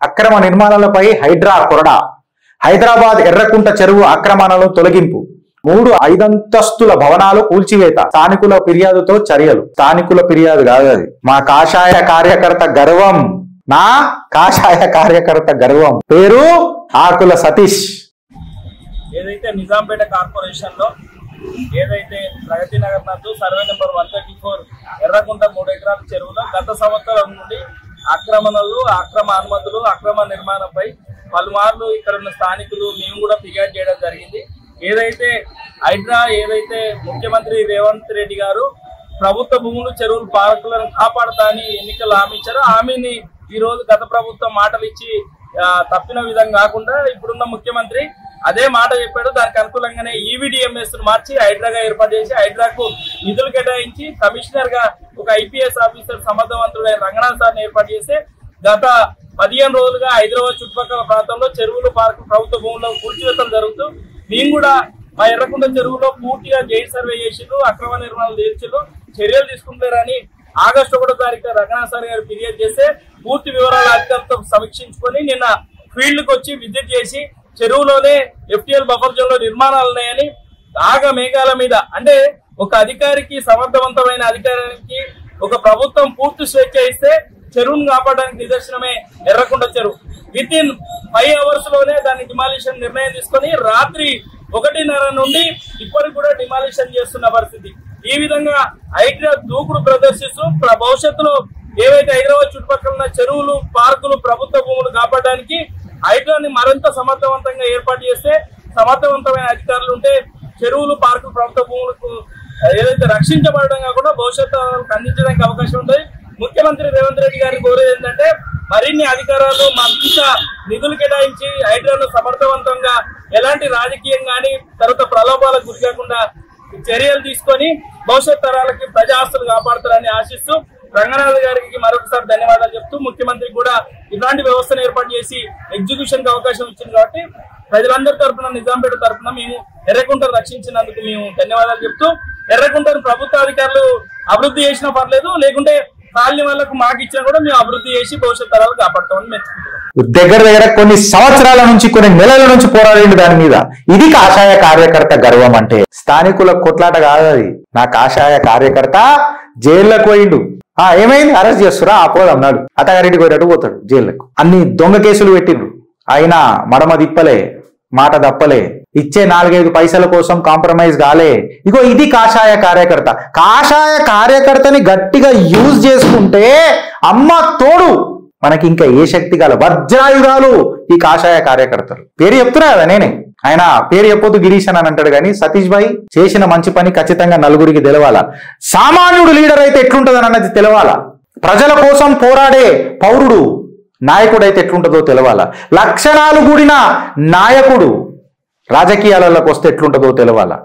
అక్రమ నిర్మాణాలపై హైడ్రా కొరడా. హైదరాబాద్ ఎర్రకుంట చెరువు ఆక్రమణలు తొలగింపు. 3 5 భవనాలు కూల్చివేత. స్థానికుల ఫిర్యాదుతో చర్యలు. స్థానికుల ఫిర్యాదు కాదు అది, మా కాషాయ కార్యకర్త గర్వం. నా కాషాయ కార్యకర్త గర్వం. పేరు ఆకుల సతీష్. ఏదైతే నిజాంపేట కార్పొరేషన్ లో ఏదైతే ప్రగతి నగర్ నందు సర్వే నెంబర్ 134 ఎర్రకుంట 3 ఎకరాల చెరువులో గత సంవత్సరం నుండి ఆక్రమణలు, అక్రమ అనుమతులు, అక్రమ నిర్మాణంపై పలుమార్లు ఇక్కడ ఉన్న స్థానికులు మేము కూడా ఫిర్యాదు చేయడం జరిగింది. ఏదైతే హైడ్రా ఏదైతే ముఖ్యమంత్రి రేవంత్ రెడ్డి గారు ప్రభుత్వ భూములు, చెరువులు, పార్కులను కాపాడుతా అని ఎన్నికలు హామీ ఇచ్చారు. హామీని ఈ రోజు గత ప్రభుత్వం మాటలు ఇచ్చి తప్పిన విధంగా కాకుండా ఇప్పుడున్న ముఖ్యమంత్రి అదే మాట చెప్పాడు. దానికి అనుకూలంగానే ఈవీడీఎంఎస్ మార్చి హైడ్రాగా ఏర్పాటు చేసి హైడ్రాకు నిధులు కేటాయించి కమిషనర్ గా ఒక ఐపీఎస్ ఆఫీసర్ సమర్థవంతుడైన రంగనాథ్ సార్ని ఏర్పాటు చేసి గత 15 రోజులుగా హైదరాబాద్ చుట్టుపక్కల ప్రాంతంలో చెరువులు, పార్కు, ప్రభుత్వ భూముల్లో కూల్చివేతలు జరుగుతూ మేము కూడా మా ఎర్రకుంట చెరువులో పూర్తిగా జైలు సర్వే చేసిండ్రు, అక్రమ నిర్మాణాలు తీర్చిండ్రు, చర్యలు తీసుకుంటారని ఆగస్టు 1వ తారీఖు రంగనాథ్ సార్ గారు ఫిర్యాదు చేస్తే పూర్తి వివరాలు అధికారులతో సమీక్షించుకొని నిన్న ఫీల్డ్ కు వచ్చి విజిట్ చేసి చెరువులోనే ఎఫ్టీఎల్ బఫర్ జోన్ లో నిర్మాణాలు ఉన్నాయని ఆగ మేఘాల మీద, అంటే ఒక అధికారికి, సమర్థవంతమైన అధికారానికి ఒక ప్రభుత్వం పూర్తి స్వేచ్ఛ ఇస్తే చెరువును కాపాడడానికి నిదర్శనమే ఎర్రకుంట చెరువు. విత్ ఇన్ 5 hours లోనే దాన్ని డిమాలిషన్ నిర్ణయం తీసుకొని రాత్రి 1:30 నుండి ఇప్పటికి కూడా డిమాలిషన్ చేస్తున్న పరిస్థితి. ఈ విధంగా హైడ్రా దూకుడు ప్రదర్శిస్తూ భవిష్యత్తులో ఏవైతే హైదరాబాద్ చుట్టుపక్కల ఉన్న చెరువులు, పార్కులు, ప్రభుత్వ భూములు కాపాడడానికి హైడ్రాని మరింత సమర్థవంతంగా ఏర్పాటు చేస్తే, సమర్థవంతమైన అధికారులు ఉంటే చెరువులు, పార్కులు, ప్రభుత్వ భూములకు ఏదైతే రక్షించబడడం కాకుండా భవిష్యత్తు అందించడానికి అవకాశం ఉంటుంది. ముఖ్యమంత్రి రేవంత్ రెడ్డి గారిని కోరేది ఏంటంటే మరిన్ని అధికారాలు, మరింత నిధులు కేటాయించి హైడ్రాను సమర్థవంతంగా ఎలాంటి రాజకీయం కానీ తర్వాత ప్రలోభాలకు గురి కాకుండా చర్యలు తీసుకొని భవిష్యత్ తరాలకి ప్రజా ఆస్తులు కాపాడుతారని ఆశిస్తూ రంగనాథ్ గారికి మరొకసారి ధన్యవాదాలు చెప్తూ ముఖ్యమంత్రికి కూడా ఇలాంటి వ్యవస్థను ఏర్పాటు చేసి ఎగ్జిక్యూషన్ కి అవకాశం ఇచ్చింది కాబట్టి ప్రజలందరి తరఫున, నిజాంపేట తరఫున మేము ఎర్రకుంటను రక్షించినందుకు మేము ధన్యవాదాలు చెప్తూ ఎర్రకుంటను ప్రభుత్వ అధికారులు అభివృద్ధి చేసినా పర్లేదు, లేకుంటే కాలనీ వాళ్ళకు మాకు ఇచ్చినా కూడా మేము అభివృద్ధి చేసి భవిష్యత్ తరాలు కాపాడుతామని మెచ్చుకుంటున్నాం. దగ్గర కొన్ని సంవత్సరాల నుంచి, కొన్ని నెలల నుంచి పోరాడింది దాని మీద. ఇది కాషాయ కార్యకర్త గర్వం అంటే. స్థానికుల కొట్లాట కాదు అది. నా కాషాయ కార్యకర్త జైల్లోకి పోయిండు. ఏమైంది, అరెస్ట్ చేస్తురా, పోదన్నాడు, అత్తగారింటికి పోయేటట్టు పోతాడు జైళ్లకు. అన్ని దొంగ కేసులు పెట్టిండ్రు. అయినా మడమ తిప్పలే, మాట తప్పలే, ఇచ్చే 4-5 పైసల కోసం కాంప్రమైజ్ కాలే. ఇగో ఇది కాషాయ కార్యకర్త. కాషాయ కార్యకర్తని గట్టిగా యూజ్ చేసుకుంటే అమ్మ తోడు మనకి ఇంకా ఏ శక్తి గల వజ్రాయుధాలు ఈ కాషాయ కార్యకర్తలు. పేరు చెప్తున్నా కదా నేనే, ఆయన పేరు చెప్పొద్దు గిరీష్ అని అంటాడు కానీ సతీష్ భాయ్ చేసిన మంచి పని ఖచ్చితంగా నలుగురికి తెలవాలా. సామాన్యుడు లీడర్ అయితే ఎట్లుంటదని అన్నది తెలవాలా. ప్రజల కోసం పోరాడే పౌరుడు, నాయకుడు అయితే ఎట్లుంటుందో తెలవాలా. లక్షణాలు కూడిన నాయకుడు రాజకీయాలకు వస్తే ఎట్లుంటుందో తెలవాలా.